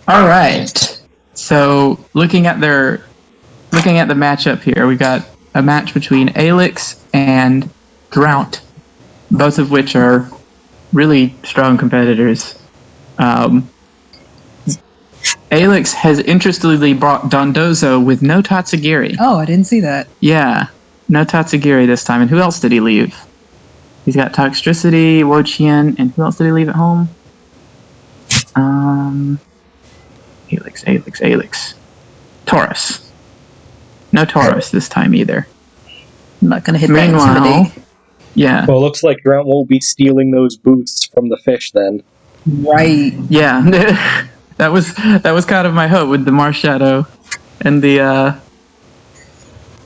All right. So looking at the matchup here, we've got a match between Aelix and Drownt, both of which are really strong competitors. Aelix has interestingly brought Dondozo with no Tatsugiri. Oh, I didn't see that. Yeah, no Tatsugiri this time. And who else did he leave? He's got Toxtricity, Woqian, and who else did he leave at home? Aelix. Taurus. No Taurus this time either. I'm not going to hit Meanwhile, that intimidate. Yeah. Well, it looks like Drownt won't be stealing those boosts from the fish then. Right. Yeah. that was kind of my hope with the Marshadow and the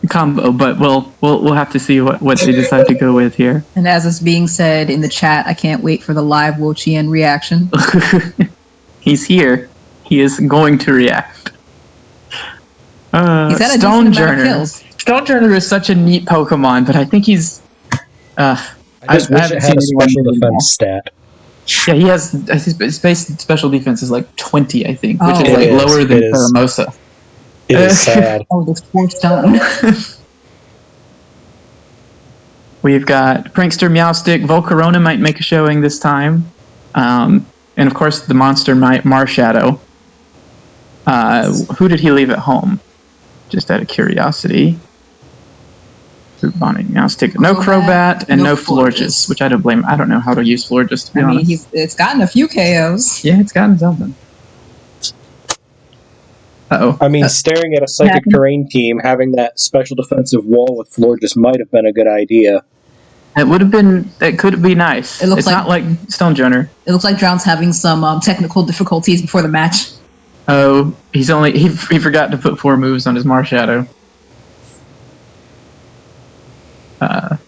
combo, but we'll have to see what they decide to go with here. And as is being said in the chat, I can't wait for the live Woqian reaction. He's here. He is going to react. He's had a Stonejourner. Stonejourner is such a neat Pokemon, but I think he's. I just wish it had a special defense stat. Yeah, he has. His base special defense is like 20, I think, which Oh. is lower than Pheromosa. It is sad. Oh, this poor stone. We've got Prankster, Meowstic, Volcarona might make a showing this time. And of course, the monster Marshadow. Who did he leave at home? Just out of curiosity. Bonnie, Meowstic. No Crobat and no Florges, which I don't blame. I don't know how to use Florges, to be honest. It's gotten a few KOs. Yeah, it's gotten something. Uh-oh. I mean, staring at a Psychic Terrain team, having that special defensive wall with Florges might have been a good idea. It would have been. It could be nice. It's not like Stonejourner. It looks like Drownt's having some technical difficulties before the match. Oh, he forgot to put 4 moves on his Marshadow. I'm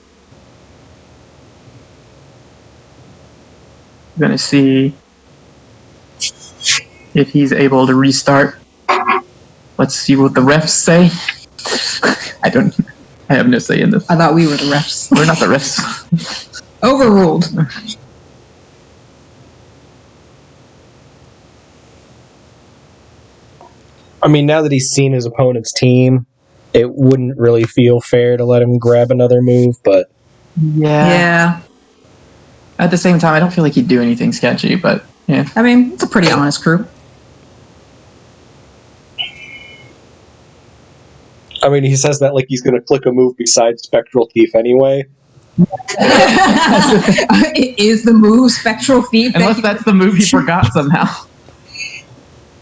gonna see if he's able to restart. Let's see what the refs say. I have no say in this. I thought we were the refs. We're not the refs. Overruled. I mean, now that he's seen his opponent's team, it wouldn't really feel fair to let him grab another move, but... Yeah. At the same time, I don't feel like he'd do anything sketchy, but yeah. I mean, it's a pretty honest crew. I mean, he says that like he's going to click a move besides Spectral Thief anyway. Is the move Spectral Thief? Unless that's the move he forgot somehow.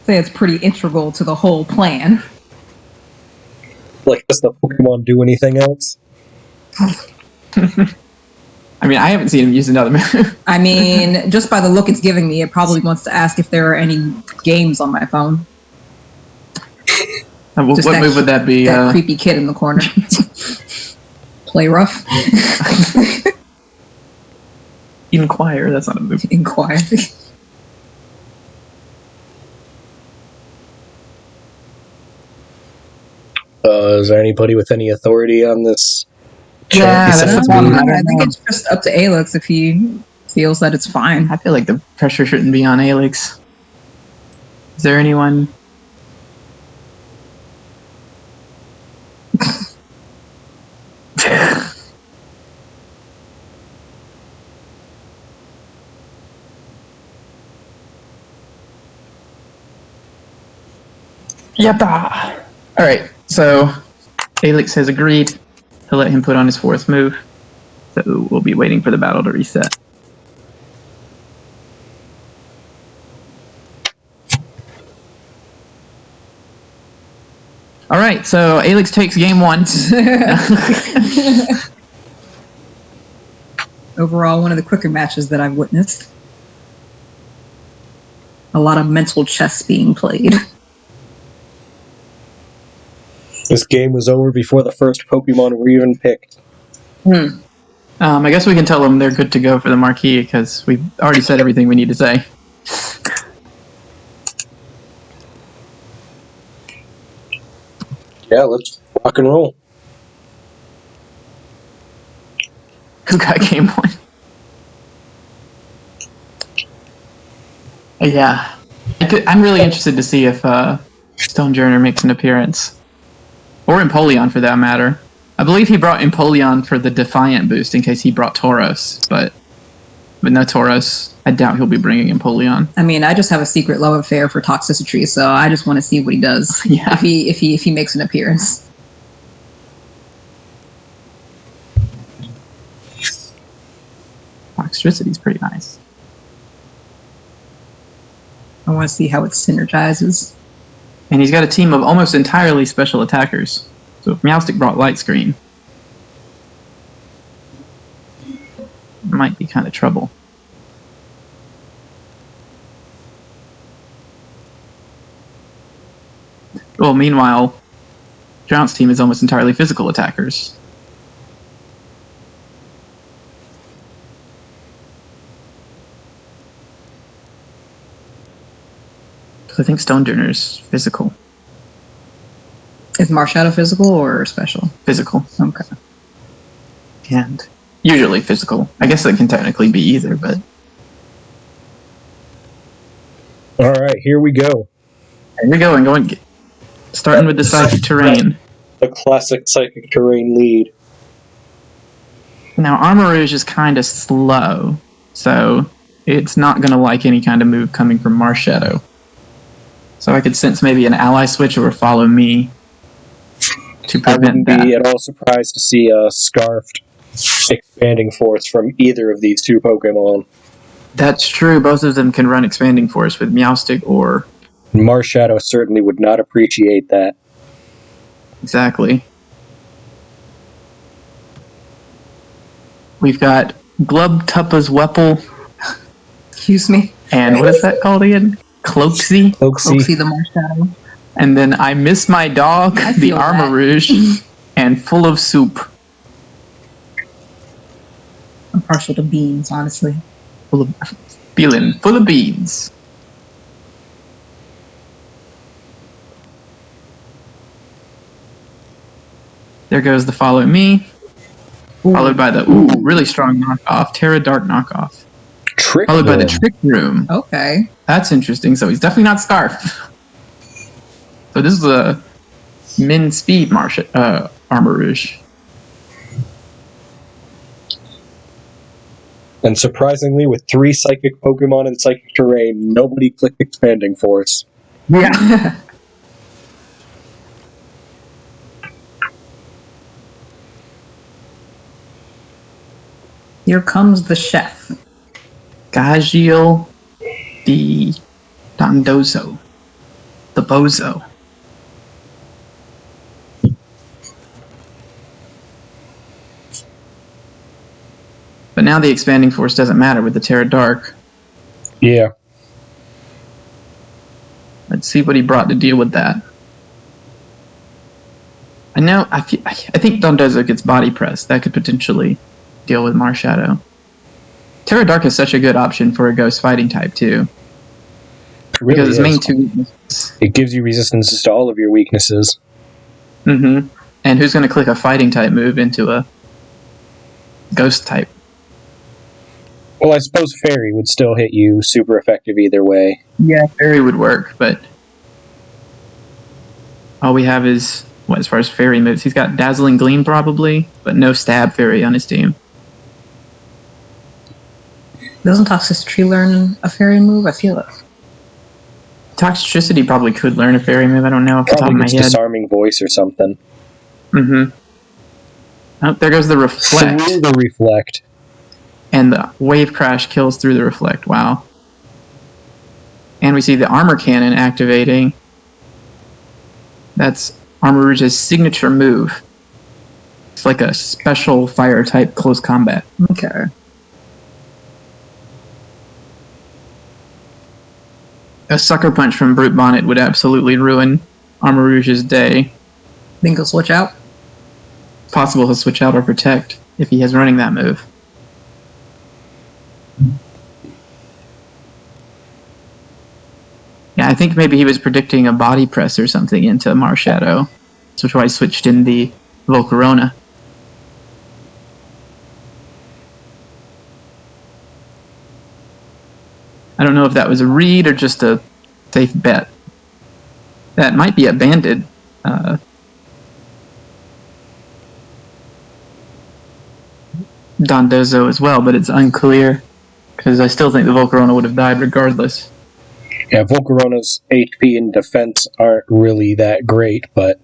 Say it's pretty integral to the whole plan. Like, does the Pokemon do anything else? I mean, I haven't seen him use another move. I mean, just by the look it's giving me, it probably wants to ask if there are any games on my phone. What move would that be? That creepy kid in the corner. Play rough. Inquire, that's not a move. Inquire. Is there anybody with any authority on this? Yeah, that's the problem. I think it's just up to Aelix if he feels that it's fine. I feel like the pressure shouldn't be on Aelix. Is there anyone? Yatta! Alright, so Aelix has agreed to let him put on his 4th move. So we'll be waiting for the battle to reset. Alright, so Aelix takes game 1. Overall, one of the quicker matches that I've witnessed. A lot of mental chess being played. This game was over before the first Pokemon were even picked. I guess we can tell them they're good to go for the marquee because we've already said everything we need to say. Yeah, let's rock and roll. Who got game 1? Yeah. I'm really interested to see if Stonejourner makes an appearance. Or Empoleon, for that matter. I believe he brought Empoleon for the Defiant boost in case he brought Tauros, but no Tauros. I doubt he'll be bringing Empoleon. I mean, I just have a secret love affair for Toxicity, so I just want to see what he does. Yeah. If he makes an appearance. Toxicity's pretty nice. I want to see how it synergizes. And he's got a team of almost entirely special attackers. So if Meowstic brought Light Screen, might be kind of trouble. Well, meanwhile, Drownt's team is almost entirely physical attackers. I think Stonejourner's physical. Is Marshadow physical or special? Physical. Okay. And usually physical. I guess it can technically be either, but... Alright, here we go. Here we go, and going... Starting with the Psychic Terrain. The classic Psychic Terrain lead. Now, Armarouge is kind of slow, so it's not going to like any kind of move coming from Marshadow. So I could sense maybe an ally switch or Follow Me to I prevent wouldn't that. be at all surprised to see a Scarfed Expanding Force from either of these two Pokemon. That's true. Both of them can run Expanding Force with Meowstic or... Marshadow certainly would not appreciate that. Exactly. We've got Glubtuppa's Weppel. Excuse me. And what is that called again? Cloaksy? Cloaksy the Marshadow. And then I Miss My Dog, the Armarouge, and Full of Soup. I'm partial to beans, honestly. Full of beans. There goes the Follow Me. Ooh. Followed by the really strong knockoff, Terra Dark knockoff. Trick Followed by the Room. Trick Room. Okay. That's interesting. So he's definitely not Scarf. So this is a min speed Armarouge. And surprisingly, with 3 Psychic Pokemon in Psychic Terrain, nobody clicked Expanding Force. Yeah. Here comes the chef. Kaiju the Dondozo. The Bozo. But now the Expanding Force doesn't matter with the Terra Dark. Yeah. Let's see what he brought to deal with that. I think Dondozo gets Body Press. That could potentially deal with Marshadow. Terra Dark is such a good option for a Ghost Fighting type, too. Really Because its is. main 2 weaknesses. It gives you resistances to all of your weaknesses. Mm-hmm. And who's going to click a Fighting type move into a Ghost type? Well, I suppose Fairy would still hit you super effective either way. Yeah, Fairy would work, but all we have is, as far as Fairy moves, he's got Dazzling Gleam probably, but no Stab Fairy on his team. Doesn't Toxicity learn a fairy move? I feel it. Toxicity probably could learn a Fairy move, I don't know off the top of Probably my gets head. Disarming Voice or something. Mm-hmm. Oh, there goes the Reflect. Through the Reflect. And the Wave Crash kills through the Reflect. Wow. And we see the Armor Cannon activating. That's Armarouge's signature move. It's like a special fire type close combat. Okay. A Sucker Punch from Brute Bonnet would absolutely ruin Armarouge's day. Think he'll switch out? It's possible he'll switch out or Protect if he has running that move. Yeah, I think maybe he was predicting a Body Press or something into Marshadow. So that's why he switched in the Volcarona. I don't know if that was a read or just a safe bet. That might be a banded. Dondozo as well, but it's unclear because I still think the Volcarona would have died regardless. Yeah, Volcarona's HP and defense aren't really that great, but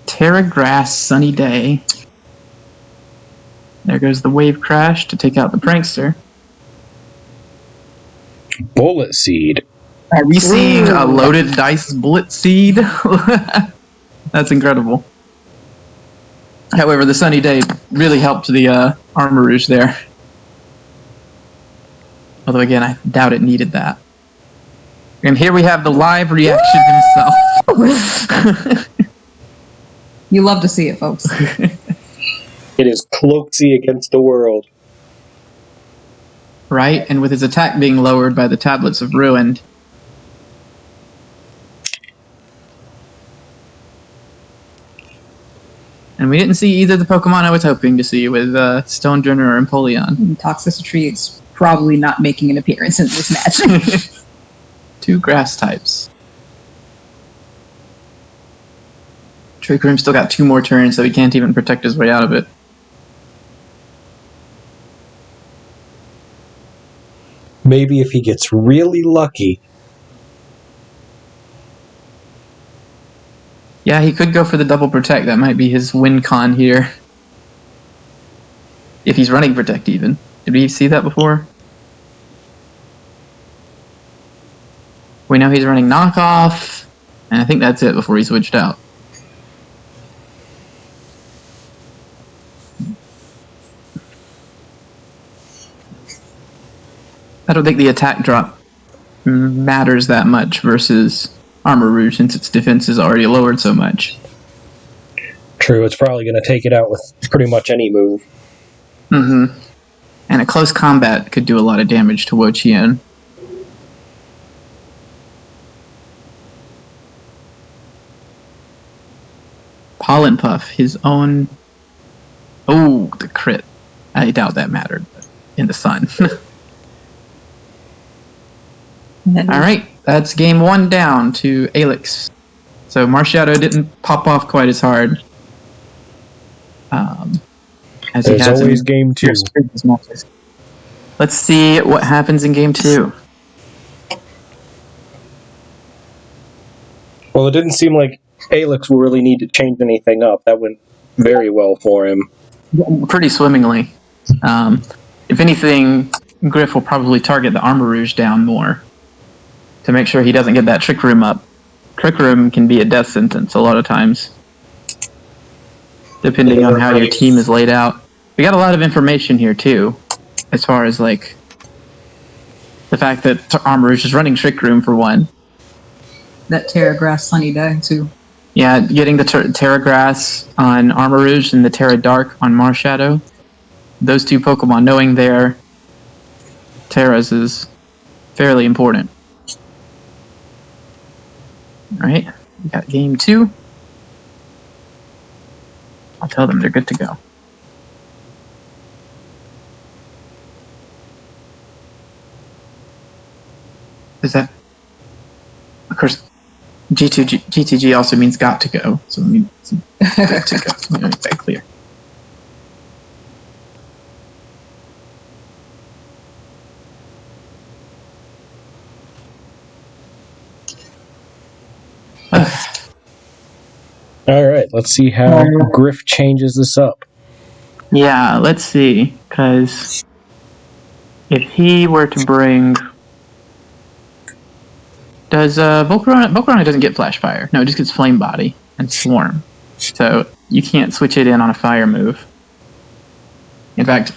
Terra Grass, Sunny Day. There goes the Wave Crash to take out the Prankster. Bullet Seed. Are we seeing a Ooh. loaded dice Bullet Seed? That's incredible. However, the Sunny Day really helped the Armor Rouge there. Although, again, I doubt it needed that. And here we have the live reaction himself. You love to see it, folks. It is Cloaksy against the world. Right? And with his attack being lowered by the Tablets of Ruin. And we didn't see either of the Pokemon I was hoping to see with Stonjourner or Empoleon. Toxicity is probably not making an appearance in this match. 2 grass types. Trick Room still got 2 more turns, so he can't even protect his way out of it. Maybe if he gets really lucky. Yeah, he could go for the double protect. That might be his win con here. If he's running protect even. Did we see that before? We know he's running knockoff. And I think that's it before he switched out. I don't think the attack drop matters that much versus Armor Rouge since its defense is already lowered so much. True, it's probably going to take it out with pretty much any move. Mm-hmm. And a close combat could do a lot of damage to Wo-Chien. Pollen Puff, his own... Oh, the crit. I doubt that mattered in the sun. Alright, that's game 1 down to Aelix. So Marshadow didn't pop off quite as hard. As There's he has always in game 2. previous matches. Let's see what happens in game 2. Well, it didn't seem like Aelix will really need to change anything up. That went very well for him. Pretty swimmingly. If anything, Griff will probably target the Armor Rouge down more to make sure he doesn't get that Trick Room up. Trick Room can be a death sentence a lot of times, depending on how your team is laid out. We got a lot of information here, too, as far as, like, the fact that Armor Rouge is running Trick Room, for one. That Terra Grass Sunny Day, too. Yeah, getting the Terra Grass on Armor Rouge and the Terra Dark on Marshadow. Those 2 Pokemon, knowing their Terras is fairly important. Alright, we got game 2. I'll tell them they're good to go. Is that... Of course, GTG also means got to go, so it means good to go. Let me make that clear. Alright, let's see how Griff changes this up. Yeah, let's see, because if he were to bring... Does Volcarona doesn't get Flash Fire. No, it just gets Flame Body and Swarm. So you can't switch it in on a fire move. In fact,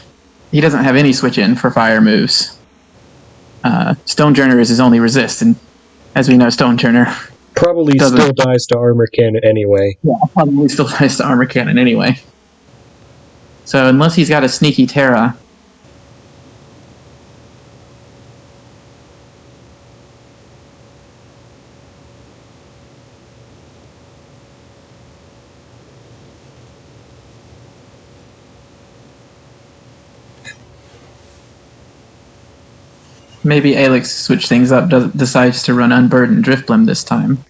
he doesn't have any switch in for fire moves. Stonjourner is his only resist, and as we know, Stonjourner Probably still dies to Armor Cannon anyway. Yeah, probably still dies to Armor Cannon anyway. So unless he's got a sneaky Terra... Maybe Aelix switch things up, decides to run Unburdened Driftblim this time.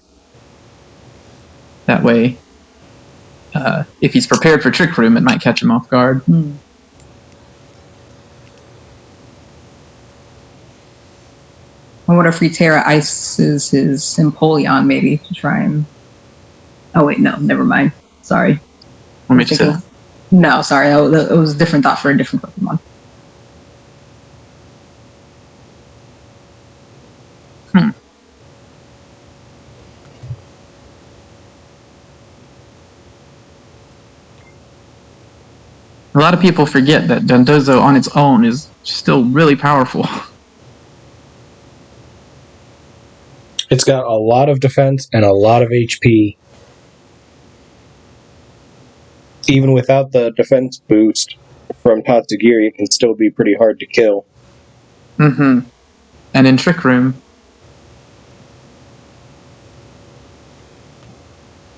That way, if he's prepared for Trick Room, it might catch him off guard. I wonder if Reterra ices his Empoleon maybe to try and. Oh wait, no, never mind. Sorry. What makes you say that? No, sorry, it was a different thought for a different Pokemon. A lot of people forget that Dondozo on its own is still really powerful. It's got a lot of defense and a lot of HP. Even without the defense boost from Tatsugiri, it can still be pretty hard to kill. Mm-hmm. And in Trick Room,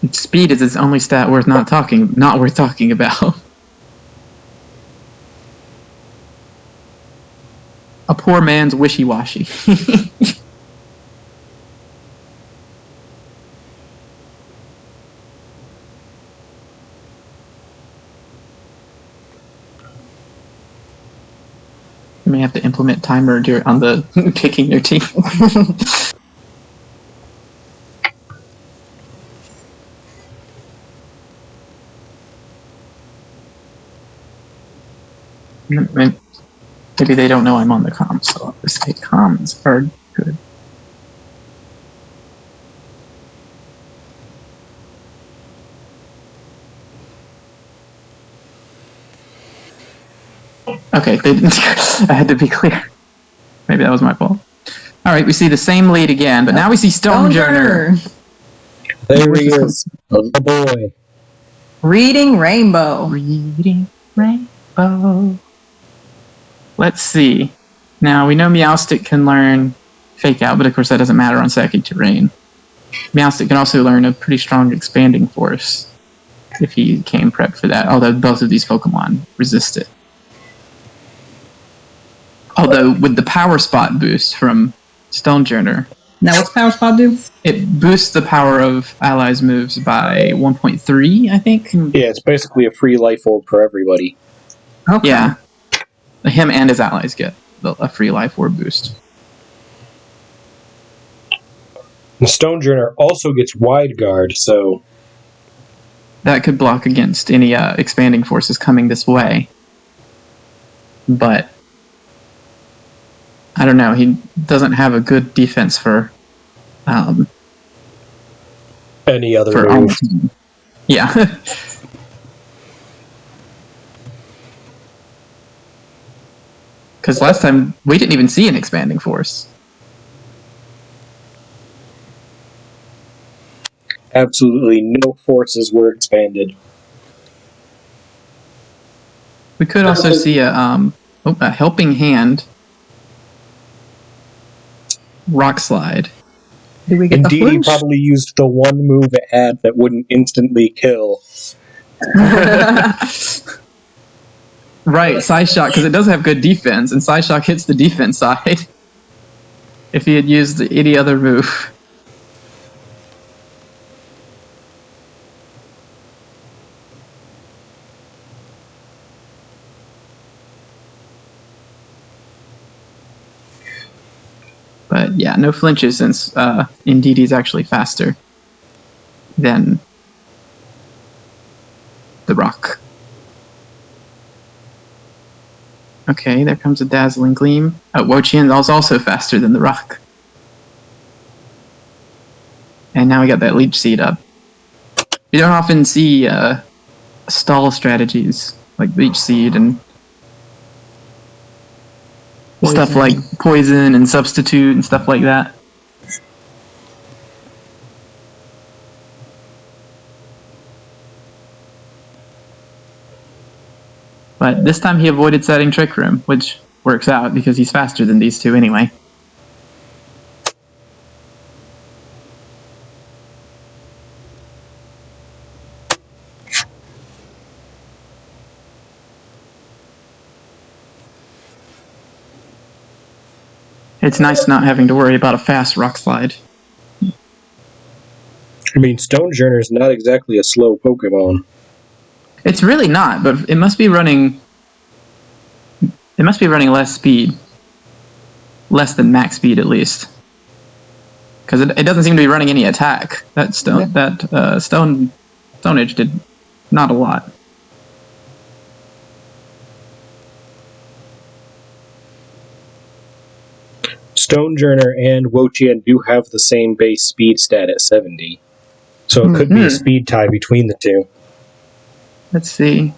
its speed is its only stat not worth talking about. A poor man's wishy-washy. You may have to implement timer on the picking your team. Maybe they don't know I'm on the comms, so I'll just say comms are good. Okay, they didn't. I had to be clear. Maybe that was my fault. All right, we see the same lead again, but now we see Stonejourner. There he is, the boy. Reading Rainbow. Reading Rainbow. Let's see. Now, we know Meowstic can learn Fake Out, but of course that doesn't matter on Psychic Terrain. Meowstic can also learn a pretty strong Expanding Force if he came prepped for that, although both of these Pokemon resist it. Although, with the Power Spot boost from Stonejourner... Now, what's Power Spot do? It boosts the power of allies' moves by 1.3, I think. Yeah, it's basically a free life orb for everybody. Okay. Yeah. Him and his allies get a free life orb boost. The Stonejourner also gets Wide Guard, so... That could block against any expanding forces coming this way. But... I don't know, he doesn't have a good defense for... any other move. Yeah. Because last time, we didn't even see an expanding force. Absolutely no forces were expanded. We could also see a Helping Hand Rock Slide. Did we get Indeed, the he flinch? probably used the one move it had that wouldn't instantly kill. Right, Psyshock, because it does have good defense, and Psyshock hits the defense side. If he had used any other move. But yeah, no flinches since Indeedee is actually faster than the Rock. Okay, there comes a Dazzling Gleam. Wo-Chien is also faster than the Rock. And now we got that Leech Seed up. You don't often see stall strategies like Leech Seed and stuff like Poison and Substitute and stuff like that. But this time he avoided setting Trick Room, which works out because he's faster than these two anyway. It's nice not having to worry about a fast rock slide. I mean, Stonejourner is not exactly a slow Pokemon. It's really not, but it must be running. It must be running less speed, less than max speed at least, because it doesn't seem to be running any attack. That Stonage did not a lot. Stonejourner and Wo-Chien do have the same base speed stat at 70. So it could be a speed tie between the two. Let's see.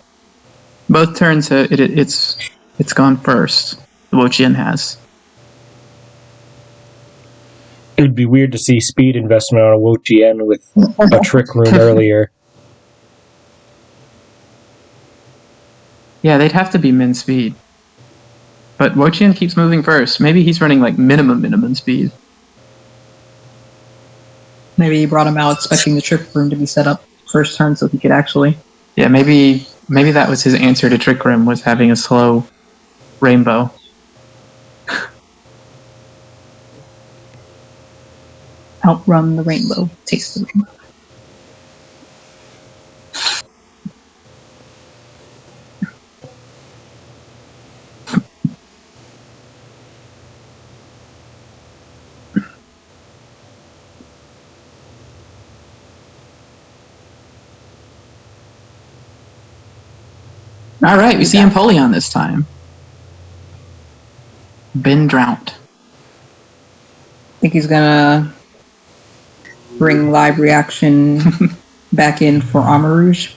Both turns, it's gone first. The Wo-Chien has. It would be weird to see speed investment on a Wo-Chien with a Trick Room earlier. Yeah, they'd have to be min speed. But Wo-Chien keeps moving first. Maybe he's running like minimum speed. Maybe he brought him out expecting the Trick Room to be set up first turn so he could actually... Yeah, maybe that was his answer to Trick Room, was having a slow Rainbow. Outrun the rainbow. Taste the rainbow. All right, we see Empoleon this time. Been Drownt. Think he's gonna bring live reaction back in for Armarouge?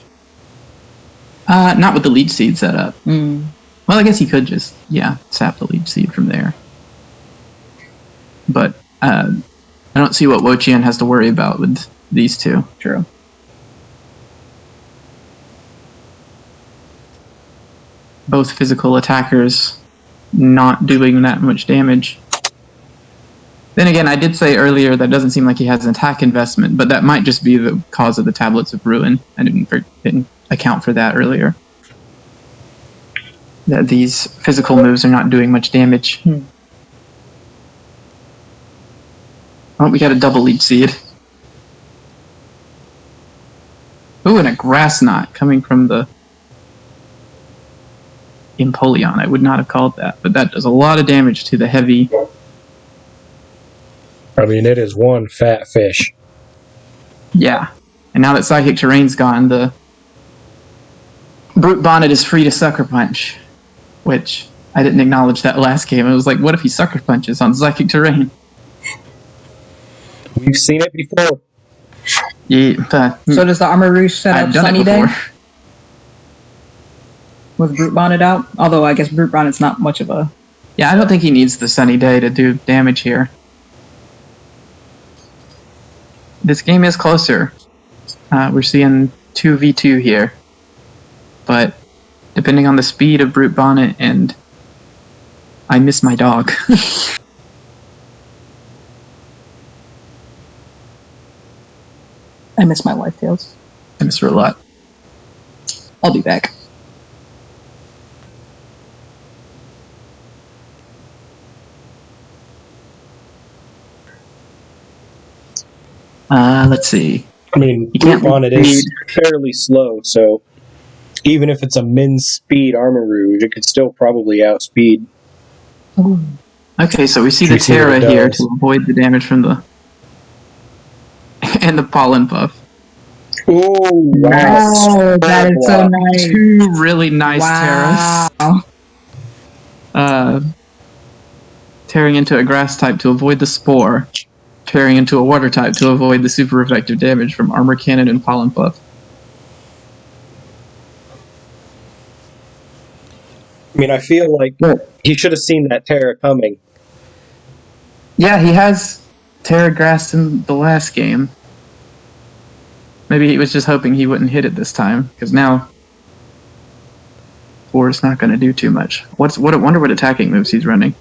Not with the Leech Seed set up. Mm. Well, I guess he could just, sap the Leech Seed from there. But I don't see what Wo-Chien has to worry about with these two. True. Both physical attackers not doing that much damage. Then again, I did say earlier that doesn't seem like he has an attack investment, but that might just be the cause of the Tablets of Ruin. I didn't account for that earlier. That these physical moves are not doing much damage. Oh, we got a double Leech Seed. Ooh, and a Grass Knot coming from the Empoleon. I would not have called that, but that does a lot of damage to the heavy. I mean, it is one fat fish. Yeah. And now that Psychic Terrain's gone, the Brute Bonnet is free to Sucker Punch, which I didn't acknowledge that last game. It was like, what if he Sucker Punches on Psychic Terrain? We've seen it before. Yeah, So does the Armarouge set I've up done Sunny it Day? before. With Brute Bonnet out? Although I guess Brute Bonnet's not much of a... Yeah, I don't think he needs the Sunny Day to do damage here. This game is closer. We're seeing 2v2 here. But depending on the speed of Brute Bonnet and... I miss my dog. I miss my wife, Tails. I miss her a lot. I'll be back. Let's see. I mean, You can't Brute Bonnet is fairly slow, so even if it's a min speed Armarouge, it could still probably outspeed. Ooh. Okay, so we see Should the we see what Terra it here does? to avoid the damage from the... and the Pollen Puff. Oh, wow. Wow, that is so Block. nice. Two really nice Wow. Terras. Tearing into a grass type to avoid the Spore. Tearing into a water type to avoid the super effective damage from Armor Cannon and Pollen Puff. I mean, I feel like he should have seen that Terra coming. Yeah, he has Terra Grass in the last game. Maybe he was just hoping he wouldn't hit it this time, because now Spore's not going to do too much. I wonder what attacking moves he's running.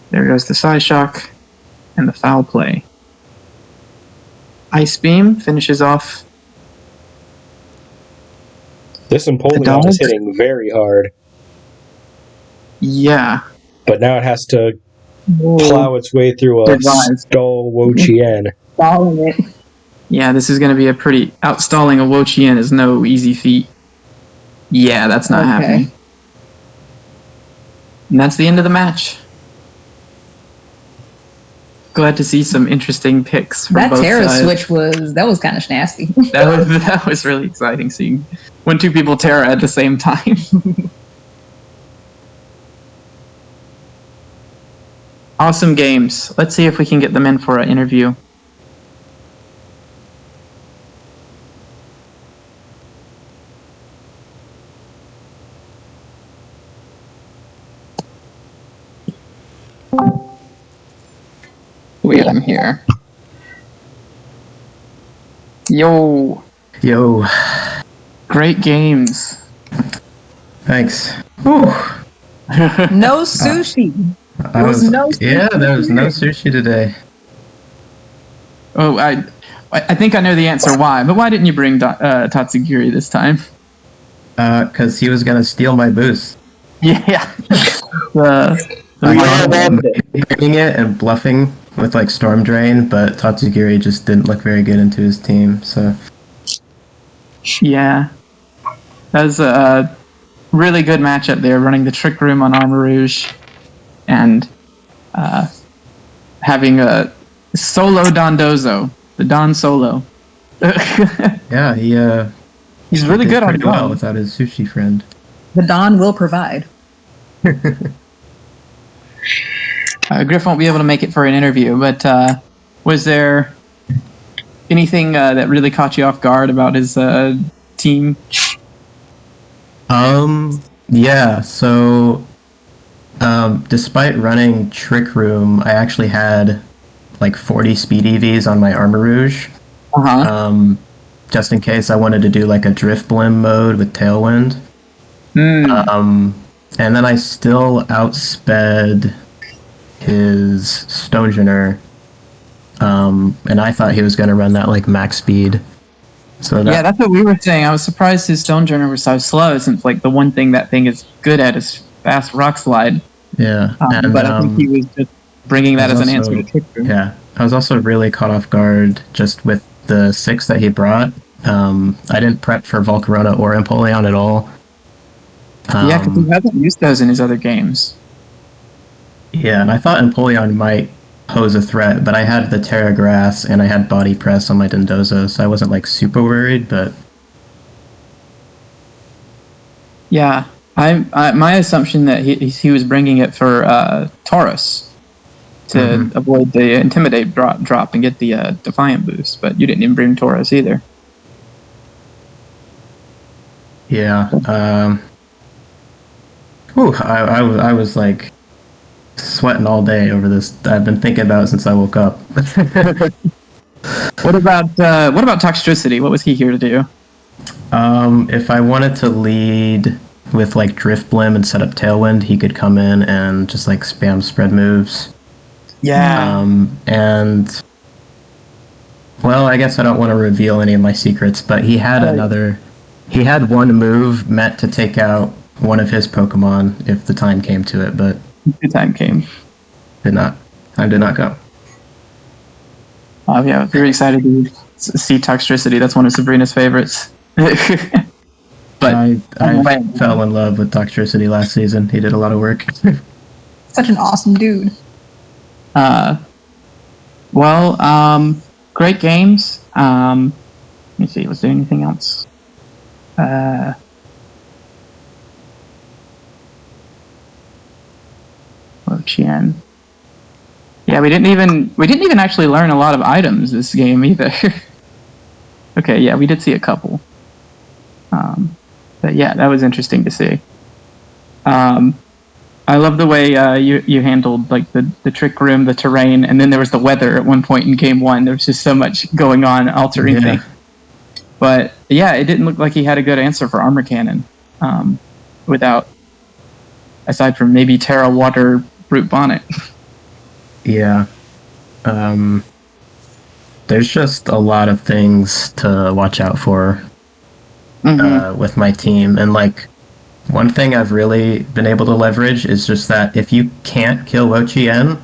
There goes the Psyshock and the Foul Play. Ice Beam finishes off. This Empoleon is hitting very hard, Yeah. but now it has to plow its way through a Survive. stall Wo-Chien. Following it. Yeah, this is going to be a pretty... Outstalling a Wo-Chien is no easy feat. Yeah, that's not happening. And that's the end of the match. Glad to see some interesting picks from That both Terra sides. switch was kind of nasty. That was really exciting seeing when two people Terra at the same time. Awesome games. Let's see if we can get them in for an interview. Wait, I'm here. Yo, Yo, great games. thanks. Whew. No sushi. There was no sushi. Yeah, there was no sushi today. Oh, I think I know the answer why, but why didn't you bring Tatsugiri this time? Because he was gonna steal my boost. Yeah. I was bringing it and bluffing with like Storm Drain, but Tatsugiri just didn't look very good into his team. So Yeah. That was a really good matchup there, running the Trick Room on Armor Rouge and having a solo Dondozo, the Don Solo. yeah, He's really did good on pretty well Don. without his sushi friend. The Don will provide. Griff won't be able to make it for an interview, but was there anything that really caught you off guard about his team? Yeah. So, despite running Trick Room, I actually had like 40 speed EVs on my Armor Rouge. Just in case I wanted to do like a Drift Blim mode with Tailwind. And then I still outsped his Stonegener. And I thought he was going to run that like max speed. So Yeah, that's what we were saying. I was surprised his Stonegener was so slow, since like the one thing that thing is good at is fast rock slide. yeah. But I think he was just bringing that as an answer to Trick Room. Yeah, I was also really caught off guard just with the 6 that he brought. I didn't prep for Volcarona or Empoleon at all. Yeah, because he hasn't used those in his other games. Yeah, and I thought Empoleon might pose a threat, but I had the Terra Grass and I had Body Press on my Dondozo, so I wasn't like super worried, but Yeah, my assumption that he was bringing it for Taurus to avoid the Intimidate drop and get the Defiant boost, but you didn't even bring Taurus either. yeah. I was like sweating all day over this. I've been thinking about it since I woke up. What about Toxtricity? What was he here to do? If I wanted to lead with like Drift Blim and set up Tailwind, he could come in and just like spam spread moves. Yeah. And well, I guess I don't want to reveal any of my secrets, but he had one move meant to take out one of his Pokemon if the time came to it, but the time came. time did not come. Yeah, very excited to see Toxtricity. That's one of Sabrina's favorites. But I fell in love with Toxtricity last season. He did a lot of work. Such an awesome dude. Great games. Let me see, was there anything else? Wo-Chien. Yeah, we didn't even actually learn a lot of items this game either. Okay, yeah, we did see a couple. But yeah, that was interesting to see. I love the way you handled like the Trick Room, the terrain, and then there was the weather at one point in game 1. There was just so much going on, altering things. But yeah, it didn't look like he had a good answer for Armor Cannon. Aside from maybe Terra, Water, Brute Bonnet. Yeah. There's just a lot of things to watch out for with my team. And like, one thing I've really been able to leverage is just that if you can't kill Wo-Chien,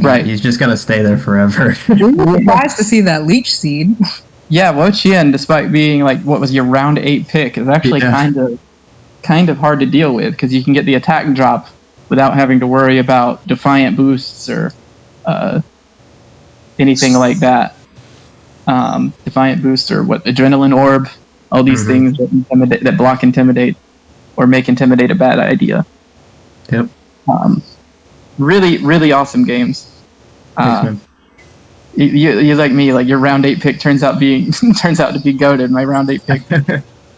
Right. He's just gonna stay there forever. Surprised to see that leech seed. Yeah, Wo Chien, despite being like what was your round 8 pick, is actually kind of hard to deal with because you can get the attack drop without having to worry about defiant boosts or anything like that. Defiant boost or what adrenaline orb, all these things that block intimidate or make intimidate a bad idea. Yep. Really, really awesome games. Thanks, man. You like me, like your round 8 pick turns out to be goated. My round 8 pick.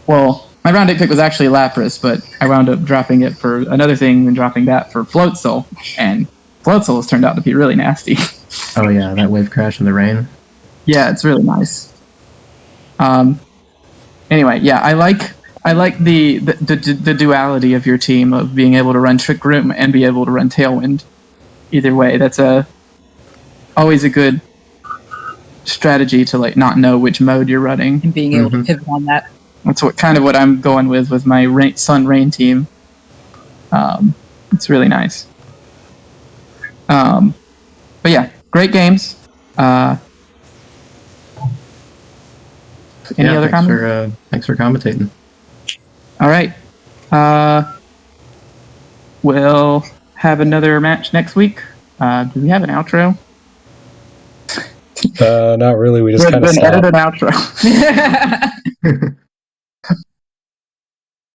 Well, my round 8 pick was actually Lapras, but I wound up dropping it for another thing and dropping that for Float Soul, and Float Soul has turned out to be really nasty. Oh yeah, that wave crash in the rain. Yeah, it's really nice. Anyway, yeah, I like the duality of your team of being able to run Trick Room and be able to run Tailwind. Either way, that's always a good strategy to like not know which mode you're running And being able to pivot on that. That's what I'm going with my Sun Rain team. It's really nice. But yeah, great games. Any other comments? Thanks for commentating. All right. We'll have another match next week. Do we have an outro? Not really. We just kind of edit an outro.